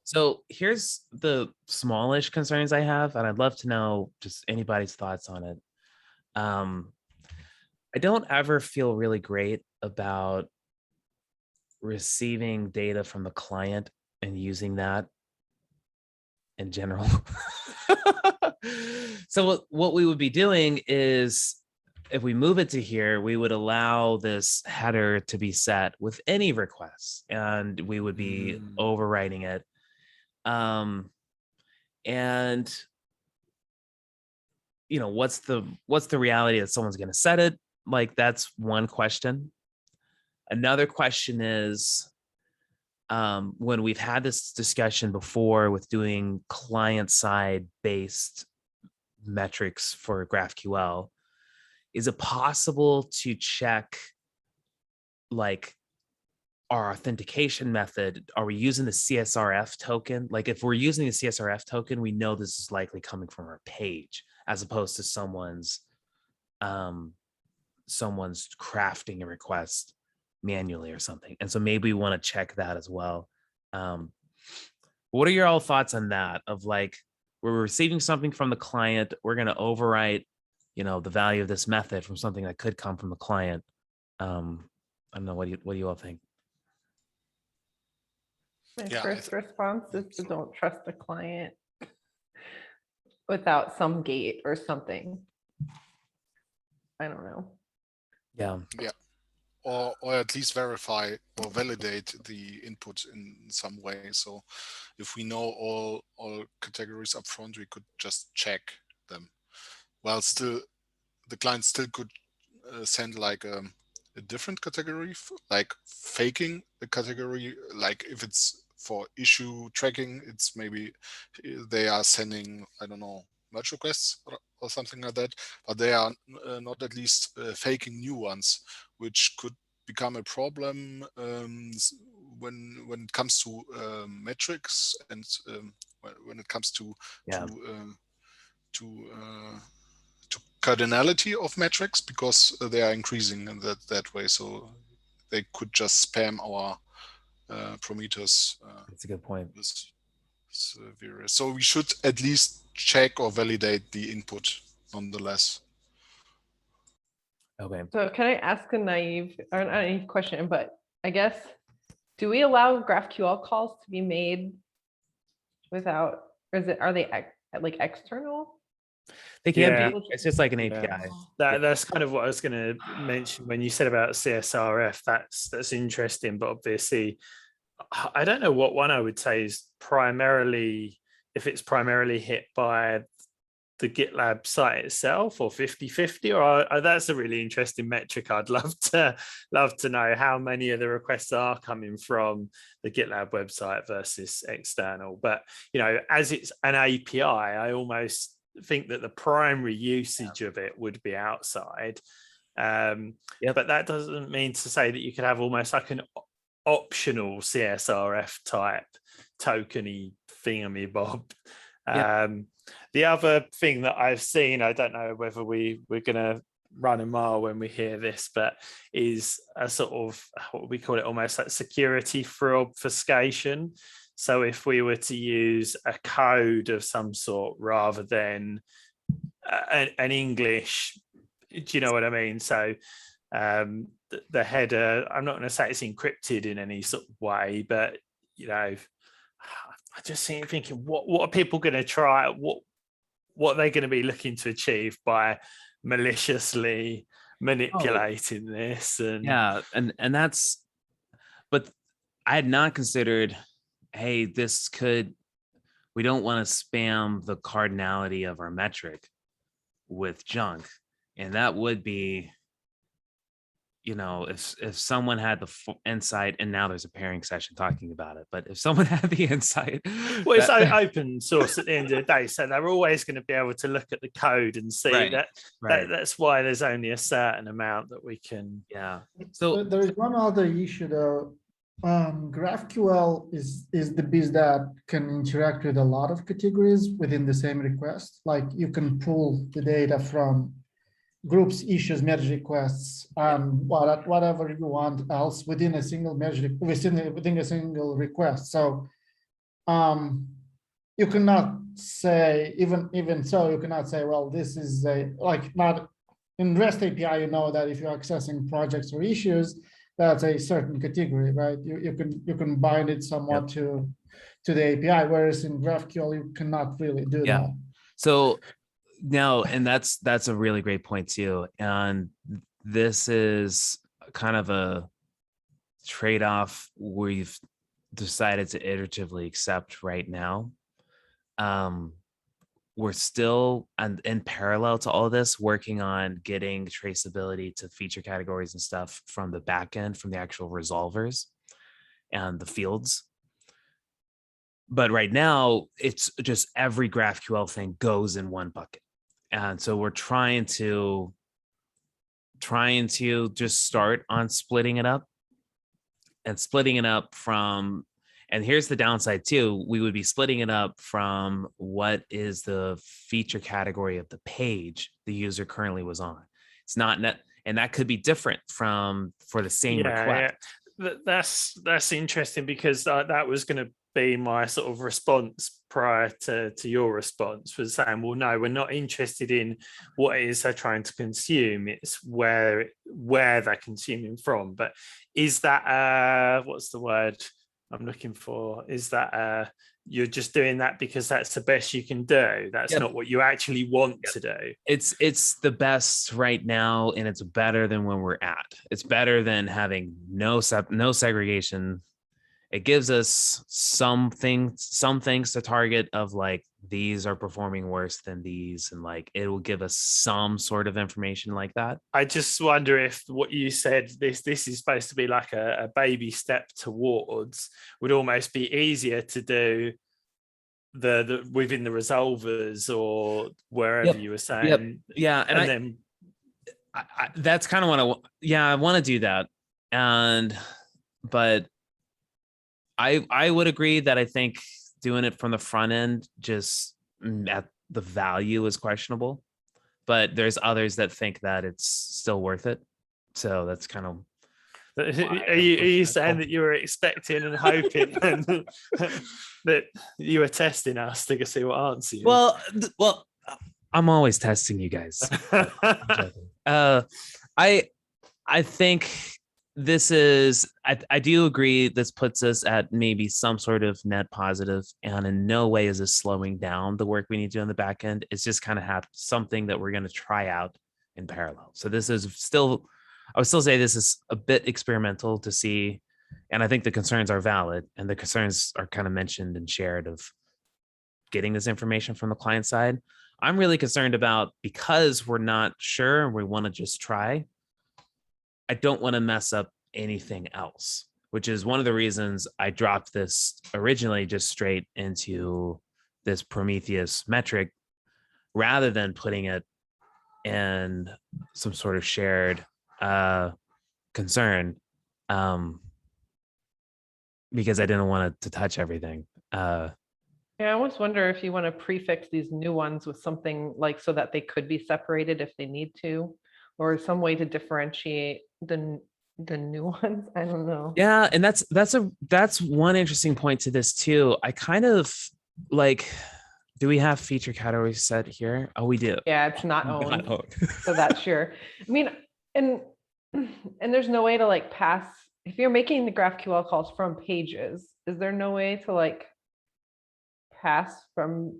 So here's the smallish concerns I have, and I'd love to know just anybody's thoughts on it. Um, I don't ever feel really great about receiving data from the client and using that in general. So what we would be doing is, if we move it to here, we would allow this header to be set with any requests, and we would be overwriting it. And what's the reality that someone's going to set it? Like, that's one question. Another question is, when we've had this discussion before with doing client side based metrics for GraphQL, is it possible to check like our authentication method? Are we using the CSRF token? Like, if we're using the CSRF token, we know this is likely coming from our page as opposed to someone's crafting a request manually or something. And so maybe we want to check that as well. What are your all thoughts on that? Of like, we're receiving something from the client, we're going to overwrite, the value of this method from something that could come from the client. I don't know. What do you all think? My first response is to don't trust the client without some gate or something. I don't know. Yeah. Or at least verify or validate the input in some way. So if we know all categories up front, we could just check them. While still, the client still could send like a different category, like faking the category. Like if it's for issue tracking, it's maybe they are sending, I don't know, merge requests or something like that, but they are not at least faking new ones, which could become a problem when it comes to metrics and when it comes to cardinality of metrics, because they are increasing in that way. So they could just spam our Prometheus. That's a good point. So we should at least check or validate the input nonetheless. Okay. So can I ask a naive question, but I guess, do we allow GraphQL calls to be made without, or are they like external? They can be. It's just like an API. That's kind of what I was going to mention when you said about CSRF. That's interesting, but obviously, I don't know what one I would say is primarily, if it's primarily hit by the GitLab site itself or 50-50, or that's a really interesting metric. I'd love to know how many of the requests are coming from the GitLab website versus external. But as it's an API, I almost think that the primary usage of it would be outside. But that doesn't mean to say that you could have almost like an optional CSRF type tokeny thingamy-bob. The other thing that I've seen, I don't know whether we're going to run a mile when we hear this, but is a sort of, what we call it, almost like security for obfuscation. So if we were to use a code of some sort rather than an English, do you know what I mean? So the header, I'm not going to say it's encrypted in any sort of way, but I just seem thinking, what are people going to try? What are they going to be looking to achieve by maliciously manipulating this? And that's, but I had not considered, hey, we don't want to spam the cardinality of our metric with junk. And that would be, if someone had the insight, and now there's a pairing session talking about it, but if someone had the insight, well, it's open source at the end of the day, so they're always going to be able to look at the code and see that's why there's only a certain amount that we can. So there is one other issue though. GraphQL is the beast that can interact with a lot of categories within the same request. Like, you can pull the data from groups, issues, merge requests, whatever you want else within a single merge, within a single request. So you cannot say, even so, you cannot say, well, this is not in REST API, you know that if you're accessing projects or issues, that's a certain category, right? You can bind it somewhat to the API, whereas in GraphQL, you cannot really do that. So now, and that's a really great point too. And this is kind of a trade-off we've decided to iteratively accept right now. We're still, and in parallel to all of this, working on getting traceability to feature categories and stuff from the backend, from the actual resolvers and the fields. But right now, it's just every GraphQL thing goes in one bucket. And so we're trying to just start on splitting it up from, and here's the downside too, we would be splitting it up from what is the feature category of the page the user currently was on. It's not net, and that could be different for the same request. Yeah. That's interesting, because that was going to be my sort of response prior to your response, was saying, well, no, we're not interested in what it is they're trying to consume, it's where they're consuming from. But is that what's the word I'm looking for? Is that you're just doing that because that's the best you can do? That's not what you actually want to do. It's the best right now, and it's better than when we're at. It's better than having no segregation. It gives us some things to target of like, these are performing worse than these, and like it will give us some sort of information like that. I just wonder if what you said, this is supposed to be like a baby step towards, would almost be easier to do the within the resolvers or wherever you were saying. Yeah, and then I that's kind of what I want to do that, but I would agree that I think doing it from the front end, just at the value, is questionable, but there's others that think that it's still worth it. So that's kind of. Are you saying that you were expecting and hoping that you were testing us to see what answer you? Well, I'm always testing you guys. I think this is, I do agree, this puts us at maybe some sort of net positive, and in no way is this slowing down the work we need to do on the back end. It's just kind of something that we're going to try out in parallel. So this is still, I would still say this is a bit experimental to see, and I think the concerns are valid, and the concerns are kind of mentioned and shared of getting this information from the client side. I'm really concerned about, because we're not sure and we want to just try, I don't want to mess up anything else, which is one of the reasons I dropped this originally just straight into this Prometheus metric rather than putting it in some sort of shared concern, because I didn't want it to touch everything. Yeah, I almost wonder if you want to prefix these new ones with something like, so that they could be separated if they need to, or some way to differentiate the new ones. I don't know. Yeah, and that's one interesting point to this too. I kind of like, do we have feature categories set here? Oh, we do. Yeah, it's not owned. So that's sure. I mean, and there's no way to like pass, if you're making the GraphQL calls from pages, is there no way to like pass from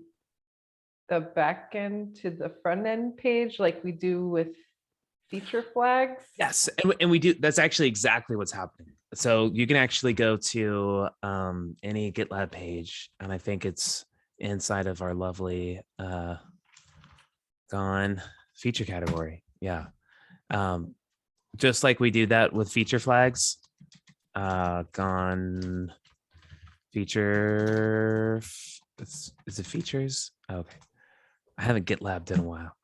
the back end to the front end page like we do with feature flags? Yes, and we do. That's actually exactly what's happening. So you can actually go to any GitLab page, and I think it's inside of our lovely gone feature category. Yeah, just like we do that with feature flags. Gone feature. Is it features? Okay, I haven't GitLabbed in a while.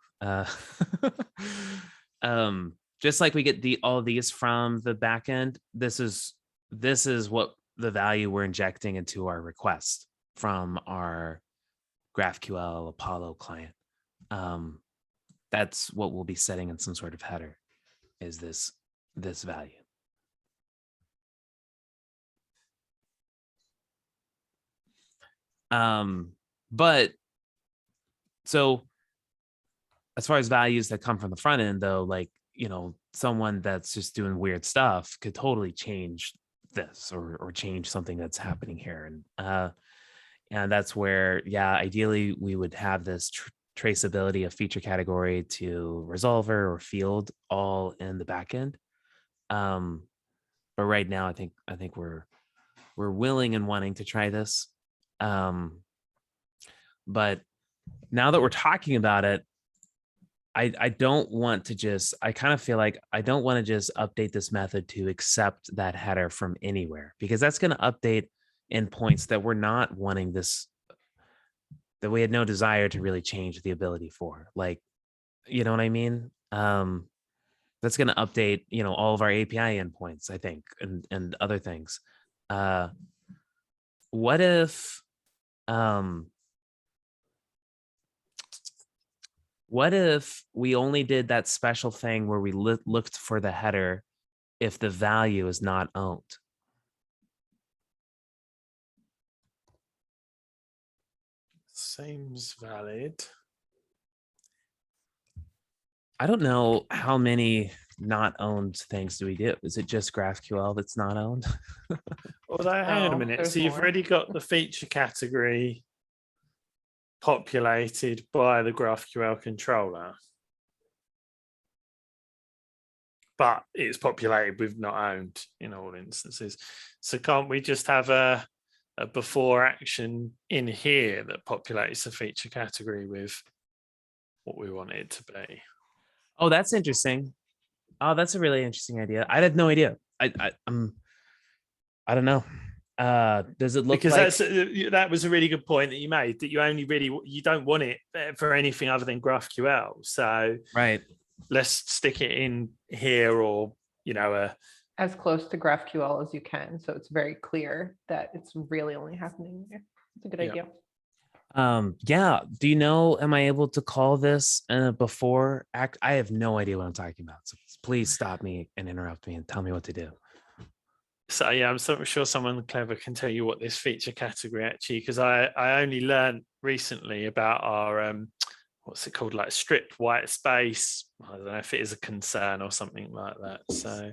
Just like we get all these from the backend, this is what the value we're injecting into our request from our GraphQL Apollo client. That's what we'll be setting in some sort of header, is this value. But so as far as values that come from the front end, though, like, someone that's just doing weird stuff could totally change this or change something that's happening here. And that's where, yeah, ideally we would have this traceability of feature category to resolver or field all in the backend. But right now, I think we're willing and wanting to try this. But now that we're talking about it, I don't want to just, I kind of feel like I don't want to just update this method to accept that header from anywhere, because that's going to update endpoints that we're not wanting this, that we had no desire to really change the ability for. Like, you know what I mean? That's going to update, all of our API endpoints, I think, and other things. What if, we only did that special thing where we looked for the header if the value is not owned? Seems valid. I don't know how many not owned things do we do. Is it just GraphQL that's not owned? Although, hang on a No, minute. there's So you've more. already got the feature category populated by the GraphQL controller, but it's populated with not owned in all instances. So can't we just have a before action in here that populates the feature category with what we want it to be? Oh, that's interesting. Oh, that's a really interesting idea. I had no idea. I don't know. Does it look Because like that was a really good point that you made, that you don't want it for anything other than GraphQL. So right? let's stick it in here, or As close to GraphQL as you can, so it's very clear that it's really only happening there. It's a good Yeah. idea. Yeah. Do you know, am I able to call this before act? I have no idea what I'm talking about. So please stop me and interrupt me and tell me what to do. So yeah, I'm sure someone clever can tell you what this feature category actually, because I only learned recently about our what's it called, like stripped white space. I don't know if it is a concern or something like that. So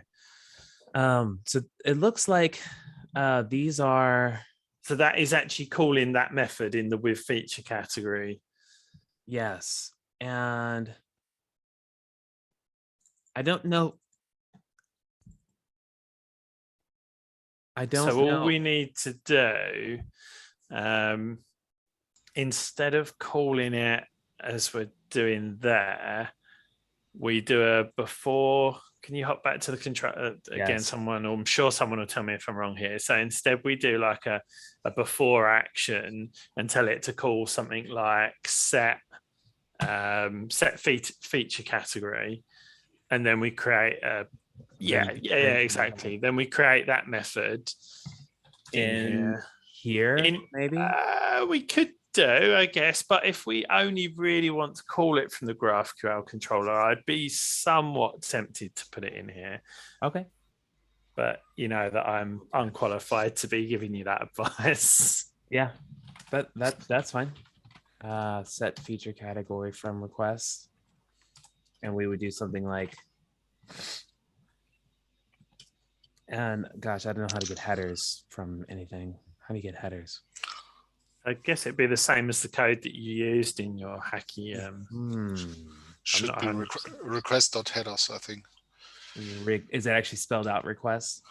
it looks like these are, so that is actually calling that method in the with feature category. yes, and I don't know. So all we need to do, instead of calling it as we're doing there, we do a before. Can you hop back to the control again? Yes. I'm sure someone will tell me if I'm wrong here. So instead we do like a before action and tell it to call something like set feature category, and then we create a exactly. Then we create that method in here. Maybe we could do, I guess, but if we only really want to call it from the GraphQL controller, I'd be somewhat tempted to put it in here. Okay. But you know that I'm unqualified to be giving you that advice. Yeah, that's fine. Set feature category from requests, and we would do something like, and gosh, I don't know how to get headers from anything. How do you get headers? I guess it'd be the same as the code that you used in your hacky. Should be request.headers, I think. Is it actually spelled out request?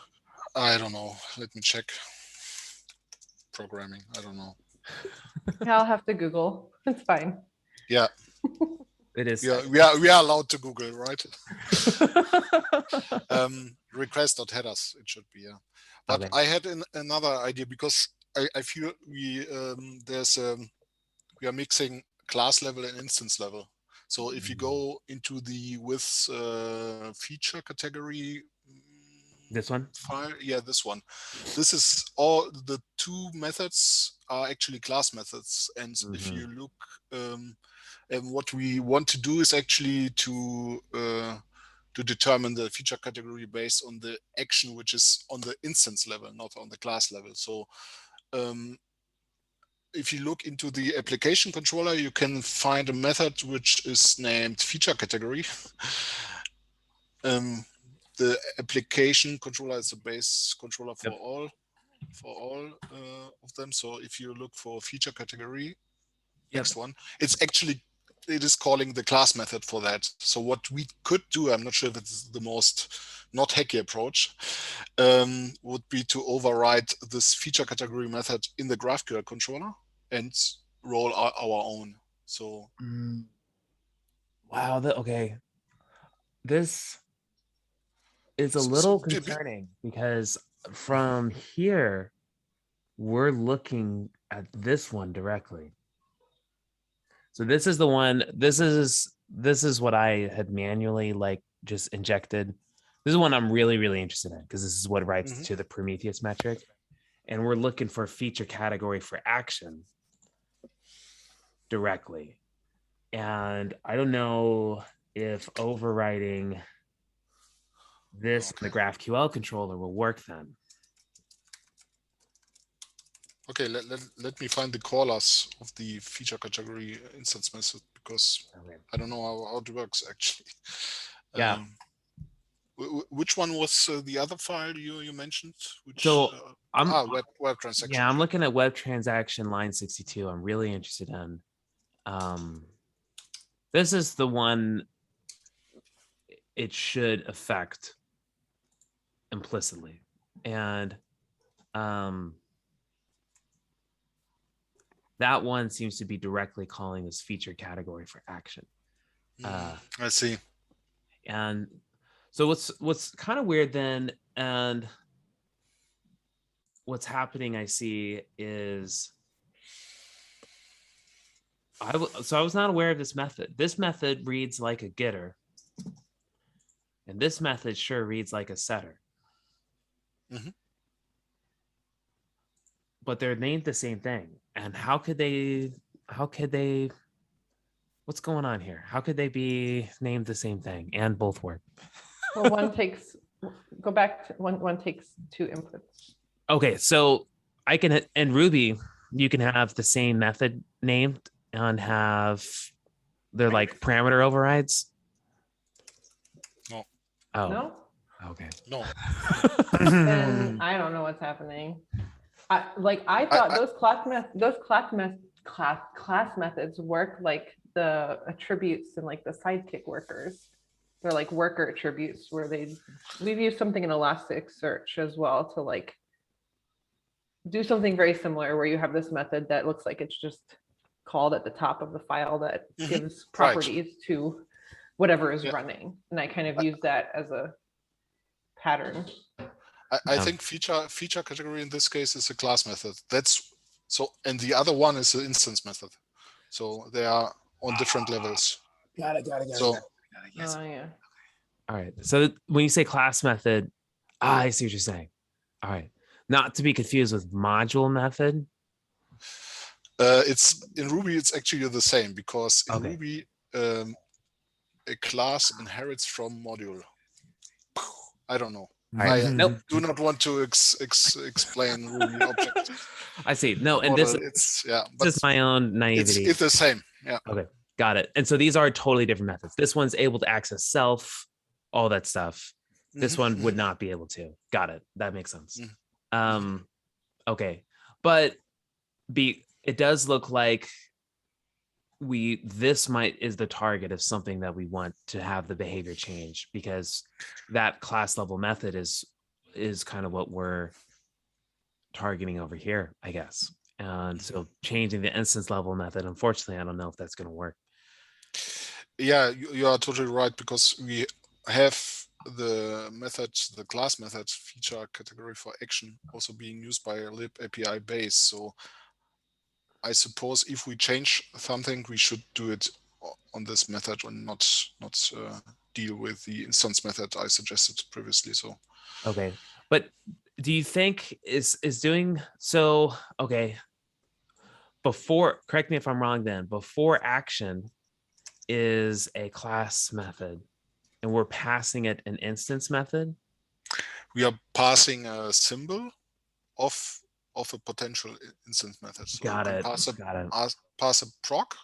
I don't know. Let me check. Programming. I don't know. Yeah, I'll have to Google. It's fine. Yeah. It is. Yeah, we are allowed to Google, right? Request.headers, it should be, yeah. But Okay. I had another idea, because I feel we are mixing class level and instance level. So if you go into the with feature category, this one file, yeah, this one. This is all the two methods are actually class methods, and if you look, and what we want to do is actually to determine the feature category based on the action which is on the instance level, not on the class level. So if you look into the application controller, you can find a method which is named feature category. The application controller is the base controller for all of them. So if you look for feature category, next one, it is calling the class method for that. So what we could do, I'm not sure if it's the most not hacky approach, would be to override this feature category method in the GraphQL controller and roll our own. So wow, okay. This is a little concerning because from here, we're looking at this one directly. So this is the one, this is what I had manually like just injected. This is one I'm really, really interested in because this is what writes to the Prometheus metric. And we're looking for feature category for action directly. And I don't know if overriding this in the GraphQL controller will work then. Okay, let me find the callers of the feature category instance method because I don't know how it works actually. Yeah. Which one was the other file you mentioned? Which, so web transaction. Yeah, I'm looking at web transaction line 62. I'm really interested in. This is the one it should affect implicitly. And that one seems to be directly calling this feature category for action. I see. And so what's kind of weird then, and what's happening I see is I was not aware of this method. This method reads like a getter, and this method sure reads like a setter. But they're named the same thing. And how could they, what's going on here? How could they be named the same thing and both work? Well, go back to one takes two inputs. Okay, so I can, in Ruby, you can have the same method named and have, they're like parameter overrides. No. Oh. No? Okay. No. Then I don't know what's happening. I thought those class methods work like the attributes and like the sidekick workers. They're like worker attributes where we've used something in Elasticsearch as well to like do something very similar where you have this method that looks like it's just called at the top of the file that gives properties to whatever is running. And I kind of use that as a pattern. I think feature category in this case is a class method. That's so, and the other one is the instance method. So they are on different levels. Got it. Oh yeah. All right. So when you say class method, I see what you're saying. All right. Not to be confused with module method. It's in Ruby, it's actually the same because in Ruby, a class inherits from module. I don't know. Right. I Nope. do not want to explain Ruby object. I see. No, and model. this But is my own naivety. It's the same. Yeah. Okay. Got it. And so these are totally different methods. This one's able to access self, all that stuff. This one would not be able to. Got it. That makes sense. Okay. But it does look like this is the target of something that we want to have the behavior change, because that class level method is kind of what we're targeting over here, I guess. And so changing the instance level method, unfortunately, I don't know if that's going to work. Yeah, you are totally right, because we have the class method feature category for action also being used by a lib API base. So I suppose if we change something, we should do it on this method and not deal with the instance method I suggested previously. So okay, but do you think is doing so? Okay, before, correct me if I'm wrong, then before action is a class method and we're passing it an instance method? We are passing a symbol of of a potential instance method. So Got you it. can pass a proc,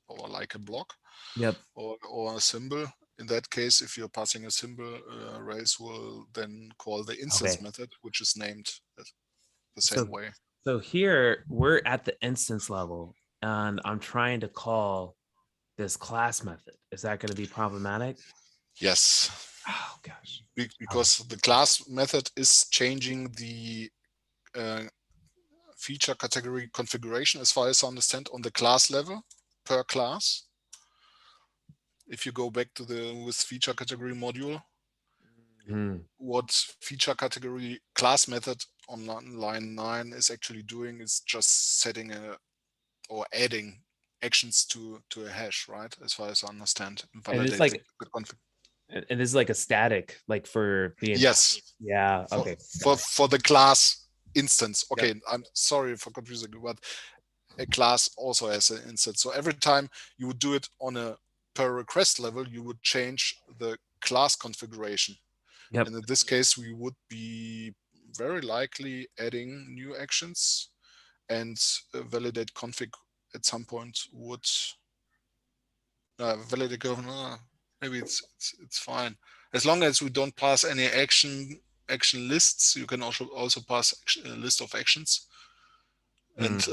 or like a block, Yep. or a symbol. In that case, if you're passing a symbol, Rails will then call the instance Okay. method, which is named the same way. So here we're at the instance level, and I'm trying to call this class method. Is that going to be problematic? Yes. Oh gosh. Because the class method is changing the feature category configuration, as far as I understand, on the class level per class. If you go back to the with feature category module, what feature category class method on line 9 is actually doing is just setting or adding actions to a hash, right? As far as I understand, And it's like, and this is like a static, like for the yes, yeah, okay, for the class instance. Okay, yep. I'm sorry for confusing you, but a class also has an instance. So every time you would do it on a per request level, you would change the class configuration. Yep. And in this case, we would be very likely adding new actions, and validate config at some point would validate maybe it's fine, as long as we don't pass any action lists. You can also pass a list of actions, and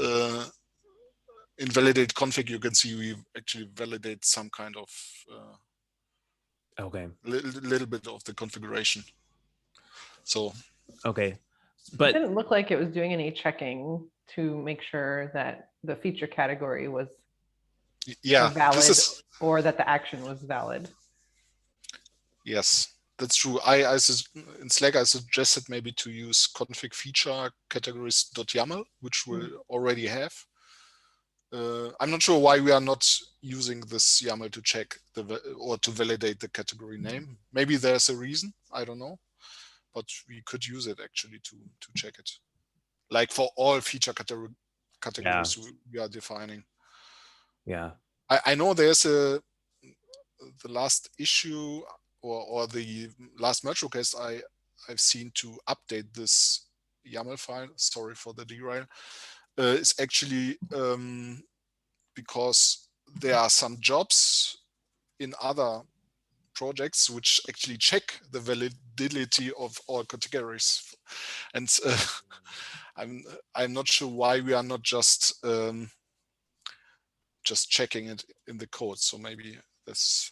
in validate config you can see we actually validate some kind of okay, little bit of the configuration. So okay, but it didn't look like it was doing any checking to make sure that the feature category was valid, or that the action was valid. Yes, that's true. In Slack I suggested maybe to use config feature categories.yaml, which we already have. I'm not sure why we are not using this YAML to check or to validate the category name. Maybe there's a reason, I don't know, but we could use it actually to check it, like for all feature categories we are defining. Yeah, I know there's the last issue or the last merge request I've seen to update this YAML file. Sorry for the derail. It's actually because there are some jobs in other projects which actually check the validity of all categories, and I'm not sure why we are not just checking it in the code. So maybe that's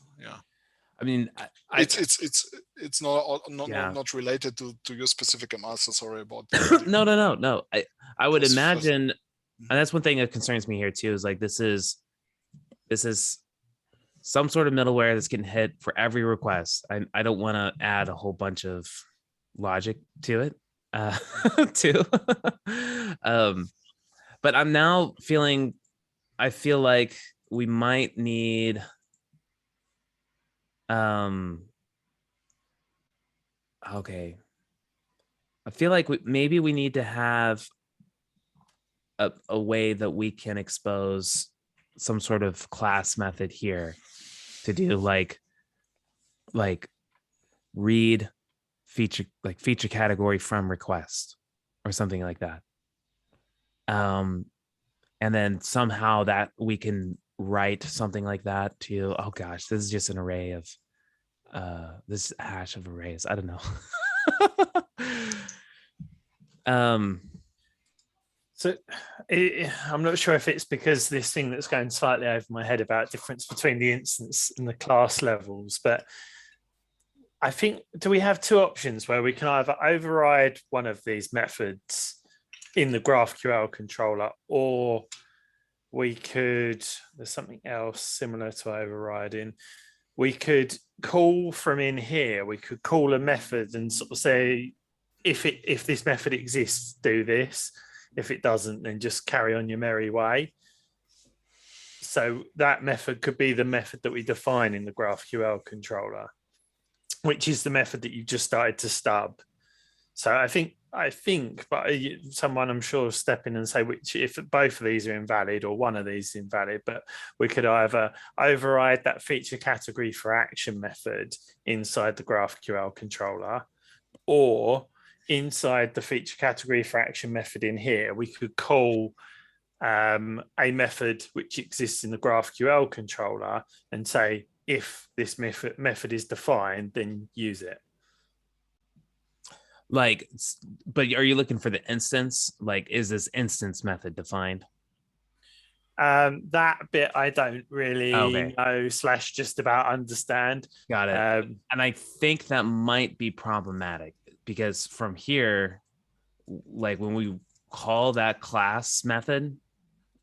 I mean, it's not related to your specific master. Sorry about that. No. I would imagine, and that's one thing that concerns me here too, is like this is some sort of middleware that's getting hit for every request. I don't want to add a whole bunch of logic to it too. But I'm now I feel like we might need okay. I feel like maybe we need to have a way that we can expose some sort of class method here to do like read feature category from request or something like that. And then somehow that we can write something like that to, oh gosh, this is just an array of this hash of arrays. I don't know. So I'm not sure if it's because this thing that's going slightly over my head about difference between the instance and the class levels, but I think, do we have two options where we can either override one of these methods in the GraphQL controller, or we could, there's something else similar to overriding. We could call from in here, we could call a method and sort of say, if this method exists, do this. If it doesn't, then just carry on your merry way. So that method could be the method that we define in the GraphQL controller, which is the method that you've just started to stub. So I think, but someone I'm sure will step in and say which, if both of these are invalid or one of these is invalid, but we could either override that feature category for action method inside the GraphQL controller, or inside the feature category for action method in here, we could call a method which exists in the GraphQL controller and say, if this method is defined, then use it. Like, but are you looking for the instance? Like, is this instance method defined? That bit I don't really know / just about understand. Got it. And I think that might be problematic because from here, like when we call that class method,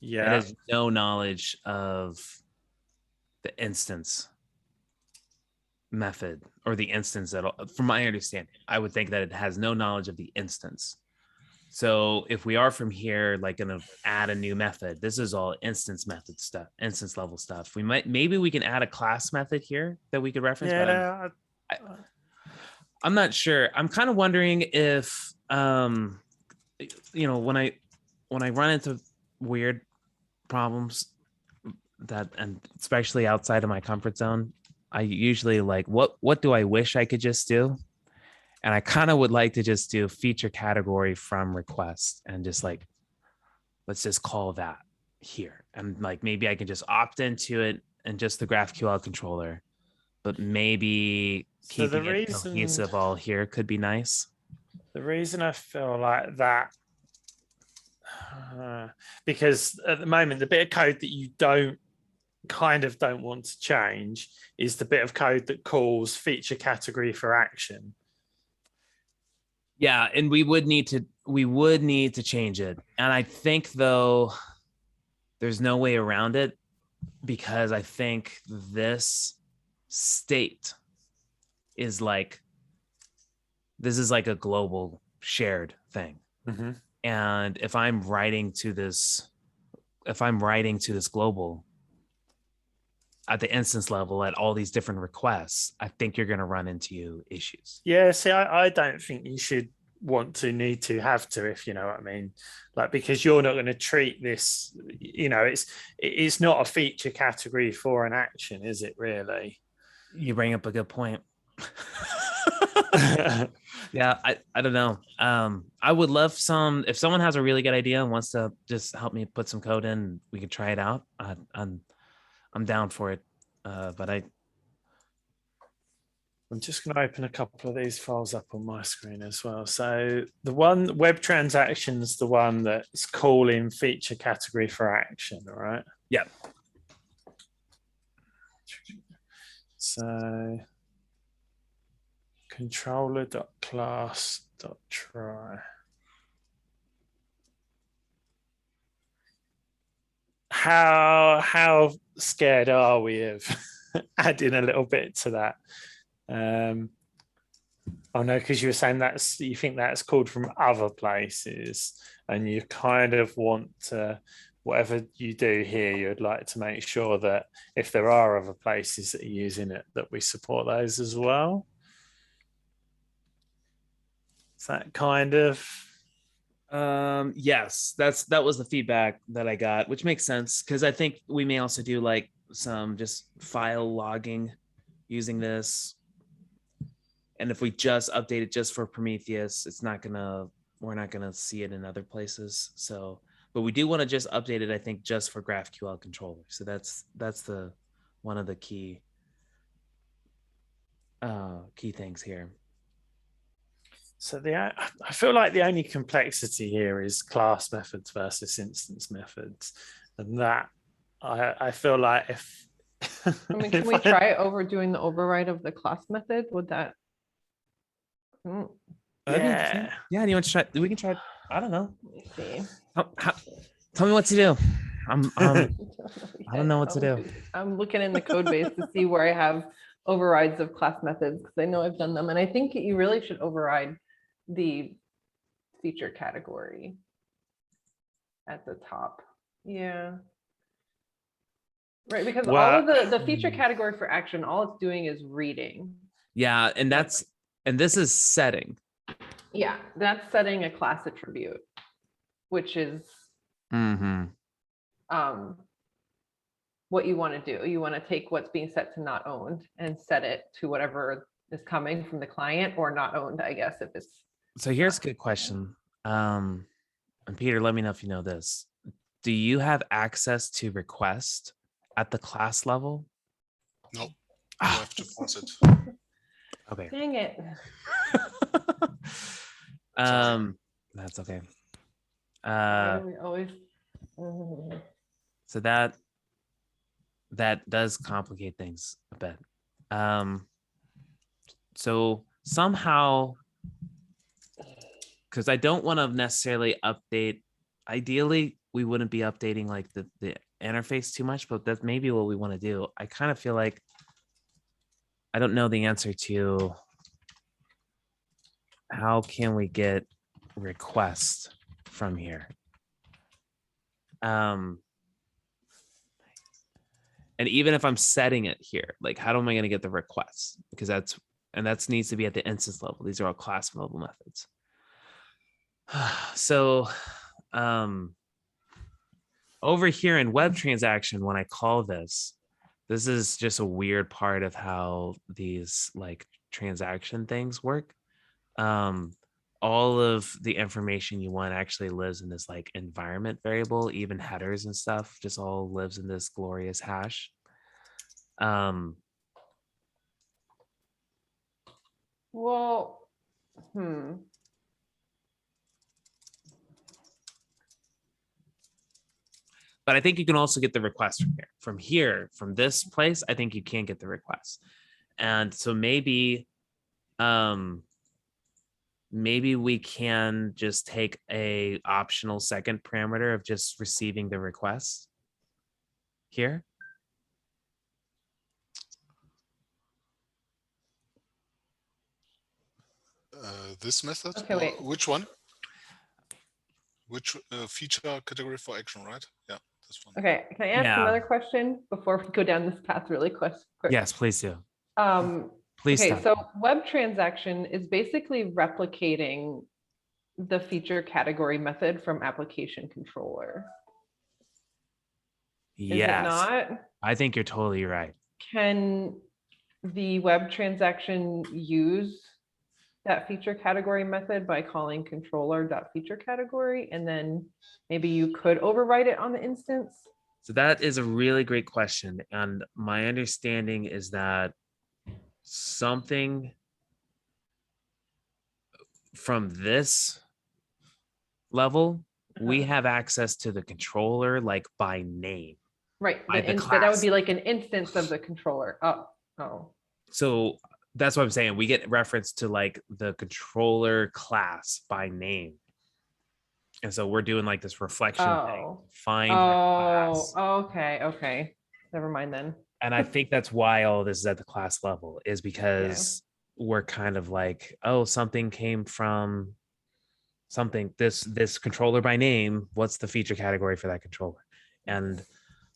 it has no knowledge of the instance method or the instance at all. From my understanding, I would think that it has no knowledge of the instance. So if we are from here, like going to add a new method, this is all instance method stuff, instance level stuff. Maybe we can add a class method here that we could reference. Yeah. But I'm not sure. I'm kind of wondering if, you know, when I run into weird problems and especially outside of my comfort zone, I usually like, what do I wish I could just do? And I kind of would like to just do feature category from request and just like, let's just call that here. And like, maybe I can just opt into it and just the GraphQL controller, but maybe keeping it cohesive all here could be nice. The reason I feel like that, because at the moment, the bit of code that you don't want to change is the bit of code that calls feature category for action. Yeah, and we would need to change it. And I think though there's no way around it because I think this state is like, this is like a global shared thing. Mm-hmm. And if I'm writing to this global at the instance level at all these different requests, I think you're going to run into issues. Yeah, see, I don't think you should need to, have to, if you know what I mean. Like, because you're not going to treat this, you know, it's not a feature category for an action, is it really? You bring up a good point. Yeah, I don't know. I would love if someone has a really good idea and wants to just help me put some code in, we could try it out. I'm down for it. But I'm just going to open a couple of these files up on my screen as well. So the one web transactions, the one that's calling feature category for action, all right? Yeah. So controller.class.try. How scared are we of adding a little bit to that? Oh no, because you were saying you think that's called from other places, and you kind of want to, whatever you do here, you'd like to make sure that if there are other places that are using it, that we support those as well. Is that kind of? Yes, that was the feedback that I got, which makes sense because I think we may also do like some just file logging using this. And if we just update it just for Prometheus, we're not gonna see it in other places. So, but we do want to just update it, I think, just for GraphQL controller. So that's the one of the key things here. So I feel like the only complexity here is class methods versus instance methods, and that I feel like if I mean, can we try overdoing the override of the class method? Would that? Yeah. Do you want to try? We can try. I don't know. Let me see. Tell me what to do. I don't know what to do. I'm looking in the code base to see where I have overrides of class methods because I know I've done them, and I think you really should override the feature category at the top. Yeah. Right, because all of the feature category for action, all it's doing is reading. Yeah, and this is setting. Yeah, that's setting a class attribute, which is what you want to do. You want to take what's being set to not owned and set it to whatever is coming from the client, or not owned, I guess, if it's So here's a good question. And Peter, let me know if you know this. Do you have access to request at the class level? No, you Ah, have to force it. okay. Dang it. That's okay. Why do we always? So that does complicate things a bit. So somehow, because I don't want to necessarily update, ideally we wouldn't be updating like the interface too much, but that's maybe what we want to do. I kind of feel like I don't know the answer to how can we get requests from here. And even if I'm setting it here, like how am I going to get the requests? Because that needs to be at the instance level. These are all class level methods. So over here in web transaction, when I call this is just a weird part of how these like transaction things work. All of the information you want actually lives in this like environment variable, even headers and stuff just all lives in this glorious hash. Well, But I think you can also get the request from here. From here, from this place, I think you can get the request. And so maybe maybe we can just take a optional second parameter of just receiving the request here. This method? Okay, Or wait. which one? Which feature category for action, right? Yeah, this one. Okay, can I ask Yeah. another question before we go down this path really quick? Yes, please do. Please Okay, stop. so web transaction is basically replicating the feature category method from application controller. Is it Yes, not? I think you're totally right. Can the web transaction use that feature category method by calling controller.feature category, and then maybe you could overwrite it on the instance? So that is a really great question. And my understanding is that something from this level, we have access to the controller like by name. Right, By the that would class. be like an instance of the controller. Oh. So that's what I'm saying. We get reference to like the controller class by name. And so we're doing like this reflection thing. Oh. Find the class. Okay. Never mind then. And I think that's why all this is at the class level, is because we're kind of like, oh, something came from something, this controller by name, what's the feature category for that controller?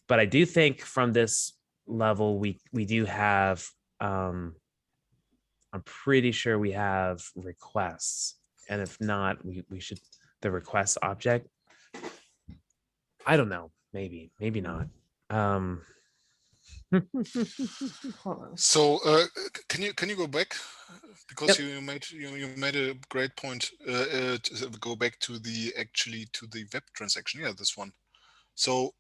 But I do think from this level we do have I'm pretty sure we have requests, and if not, we should, the request object, I don't know, maybe not. Hold on. So can you go back, because you made a great point, to go back to the web transaction. Yeah, this one. So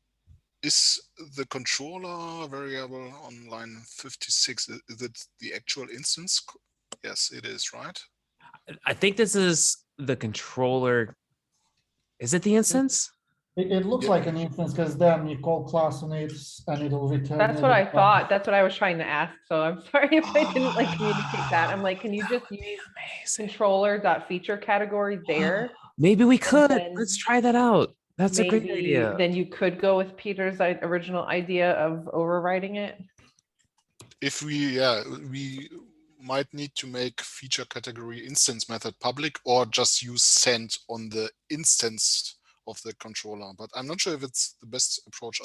is the controller variable on line 56, is it the actual instance? Yes, it is, right? I think this is the controller. Is it the instance? It looks like an instance because then you call class on it and it'll return. That's what I thought. That's what I was trying to ask. So I'm sorry if I didn't like communicate that. I'm like, can you just use controller.feature category there? Maybe we could. then Let's try that out. That's a great Maybe idea. then you could go with Peter's original idea of overriding it. If we might need to make feature category instance method public, or just use send on the instance of the controller. But I'm not sure if it's the best approach.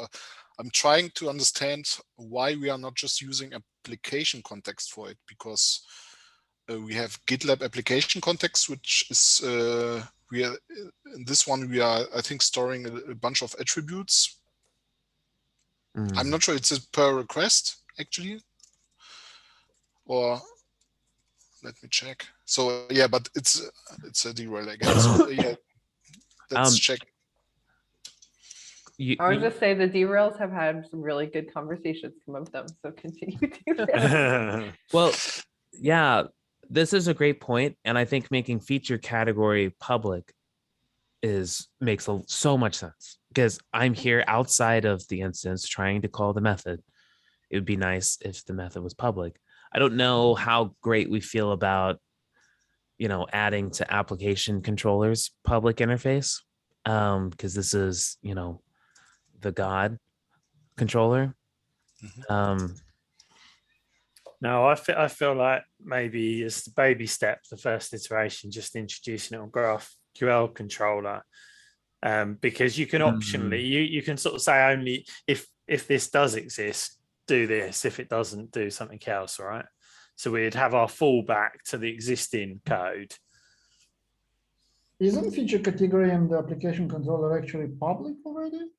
I'm trying to understand why we are not just using application context for it, because we have GitLab application context, which is we are in this one, we are, I think, storing a bunch of attributes. I'm not sure it's a per request actually, or let me check. So yeah, but it's a derail again. So yeah, let's check. I would just say the derails have had some really good conversations come of them. So continue to that. Well, yeah, this is a great point, and I think making feature category public makes so much sense, because I'm here outside of the instance trying to call the method. It would be nice if the method was public. I don't know how great we feel about, adding to application controllers public interface, because this is, the God controller. No, I feel like maybe it's the baby step, the first iteration, just introducing it on GraphQL controller, because you can optionally, you can sort of say only if this does exist, do this. If it doesn't, do something else, right? So we'd have our fallback to the existing code. Isn't feature category and the application controller actually public already?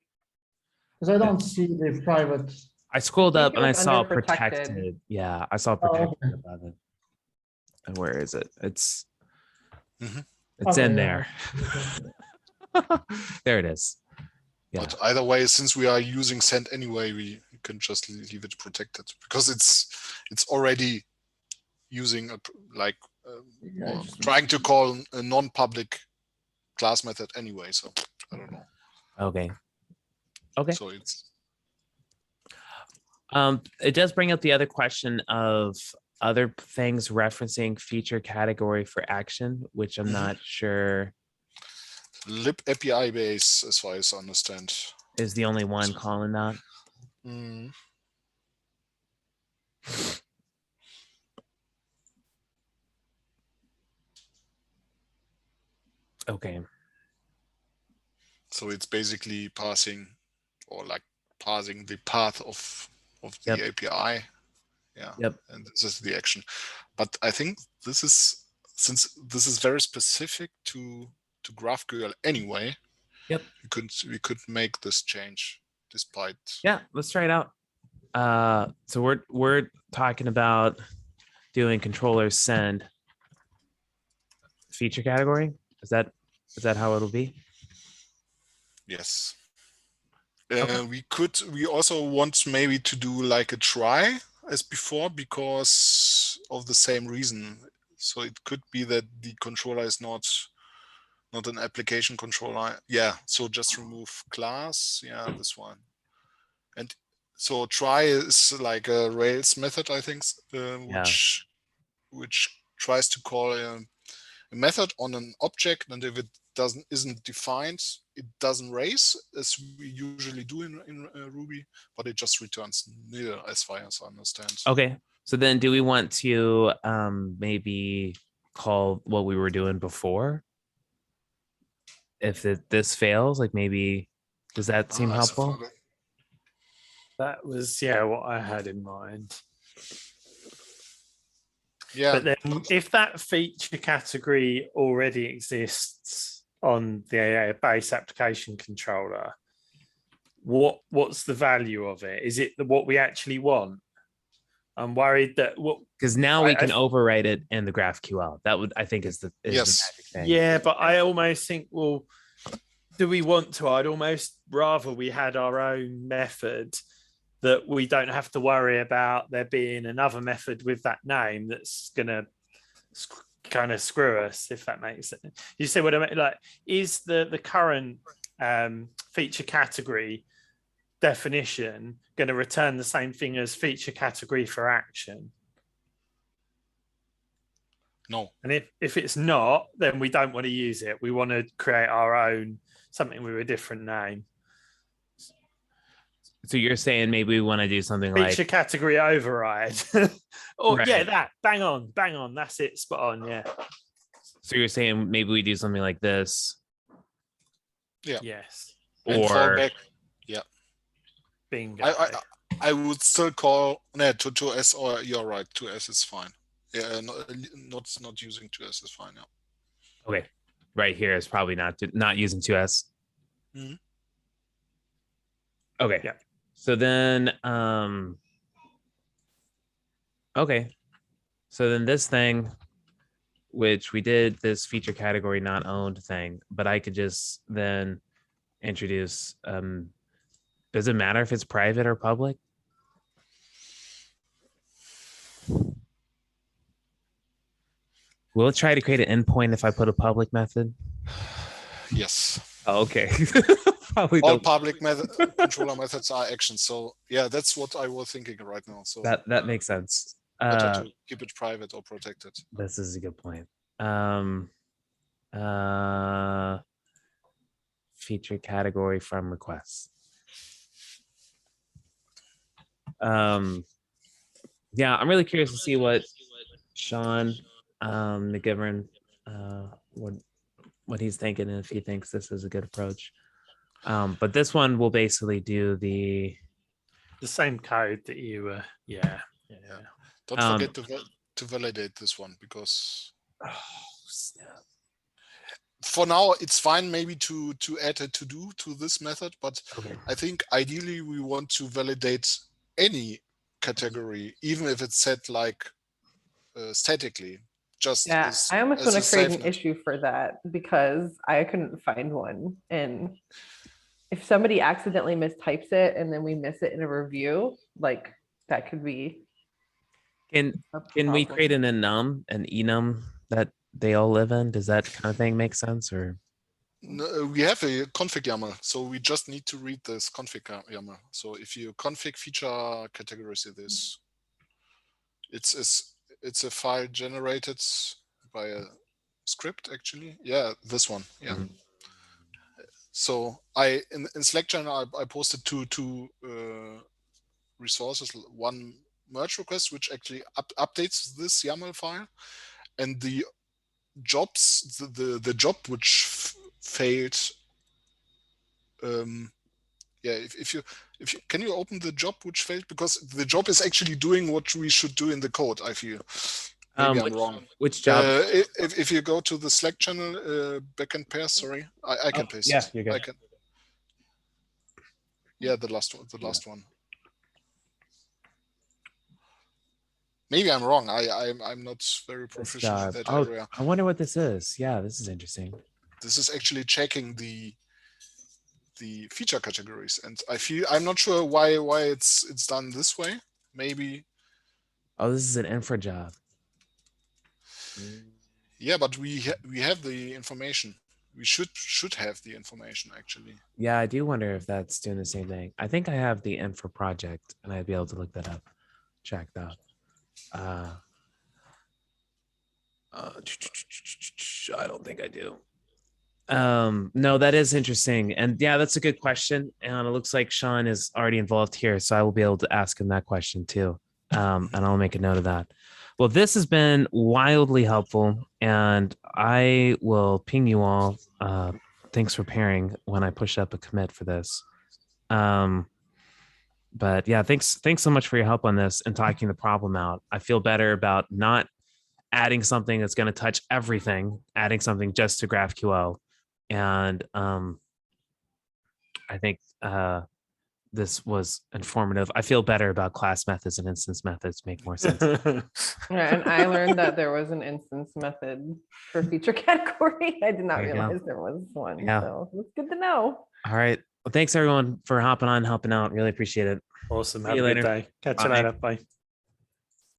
Because I don't see the private. I scrolled up and I saw protected. protected. Yeah, I saw protected above it. And where is it? It's in there. There it is. Yeah. But either way, since we are using send anyway, we can just leave it protected, because it's already using trying to call a non-public class method anyway. So I don't know. Okay. So it's. It does bring up the other question of other things referencing feature category for action, which I'm not sure. Lib API base, as far as I understand, is the only one calling that. Okay. So it's basically passing the path of the API. Yeah. Yep. And this is the action. But I think since this is very specific to GraphQL anyway. Yep. We could make this change despite. Yeah, let's try it out. So we're talking about doing controller send feature category. Is that how it'll be? Yes. We also want maybe to do like a try as before, because of the same reason. So it could be that the controller is not an application controller. Yeah, so just remove class. Yeah, this one. And so try is like a Rails method, I think, which tries to call a method on an object, and if it isn't defined, it doesn't raise, as we usually do in Ruby, but it just returns nil, as far as I understand. Okay, so then do we want to maybe call what we were doing before? If this fails, like maybe, does that seem helpful? That was what I had in mind. Yeah. But then if that feature category already exists on the base application controller, what's the value of it? Is it what we actually want? I'm worried that because now we can overwrite it in the GraphQL. That would, I think, is the magic thing. Yeah, but I almost think, well, do we want to? I'd almost rather we had our own method that we don't have to worry about there being another method with that name that's going to kind of screw us, if that makes sense. You see what I mean? Like, is the current feature category definition going to return the same thing as feature category for action? No. And if it's not, then we don't want to use it. We want to create our own, something with a different name. So you're saying maybe we want to do something feature like feature category override. Right. Yeah, that bang on. That's it, spot on. Yeah. So you're saying maybe we do something like this. Yeah. Yes. And fall back. Yeah. Bingo. I would still call to S, or you're right, 2S is fine. Yeah, not using 2S is fine. Yeah. Okay. Right here is probably not using 2S. Mm-hmm. Okay. Yeah. So then, okay. So then this thing which we did this feature category not owned thing, but I could just then introduce, does it matter if it's private or public? Will it try to create an endpoint if I put a public method? Yes. Oh, okay. Probably All don't. public controller methods are actions. So yeah, that's what I was thinking right now. So That makes sense. better to keep it private or protected. This is a good point. Feature category from requests. Yeah, I'm really curious to see what Sean McGivern what he's thinking and if he thinks this is a good approach. But this one will basically do the same code that you were. Yeah. Don't forget to validate this one, because for now it's fine maybe to add a to-do to this method, but okay. I think ideally we want to validate any category, even if it's set like statically. Just Yeah, I almost want to create an SafeNet. issue for that because I couldn't find one. And if somebody accidentally mistypes it and then we miss it in a review, like that could be. Can we create an enum that they all live in? Does that kind of thing make sense? Or No, we have a config YAML, so we just need to read this config YAML. So if you config feature categories in this, it's a file generated by a script actually. Yeah, this one. Yeah. Mhm. So in Slack channel I posted two resources. One merge request which actually updates this YAML file, and the jobs the job which failed. Yeah, if you can you open the job which failed, because the job is actually doing what we should do in the code. I feel maybe I'm wrong. Which job? If you go to the Slack channel backend pair, sorry, I can paste yeah, it. you're good. I can. Yeah, the last one. Maybe I'm wrong. I'm not very proficient in that area. I wonder what this is. Yeah, this is interesting. This is actually checking the feature categories, and I'm not sure why it's done this way. Maybe. Oh, this is an infra job. Yeah, but we have the information. We should have the information actually. Yeah, I do wonder if that's doing the same thing. I think I have the infra project, and I'd be able to look that up, check that. I don't think I do. No, that is interesting, and yeah, that's a good question, and it looks like Sean is already involved here, so I will be able to ask him that question too, and I'll make a note of that. Well, this has been wildly helpful, and I will ping you all. Thanks for pairing when I push up a commit for this. But yeah, thanks so much for your help on this and talking the problem out. I feel better about not adding something that's going to touch everything, adding something just to GraphQL. And I think this was informative. I feel better about class methods and instance methods make more sense. Yeah, and I learned that there was an instance method for feature category. I did not There you go. realize there was one. Yeah. So it's good to know. All right. Well, thanks everyone for hopping on, helping out. Really appreciate it. Awesome. See Have you a good later. day. Catch you Bye. later. Bye.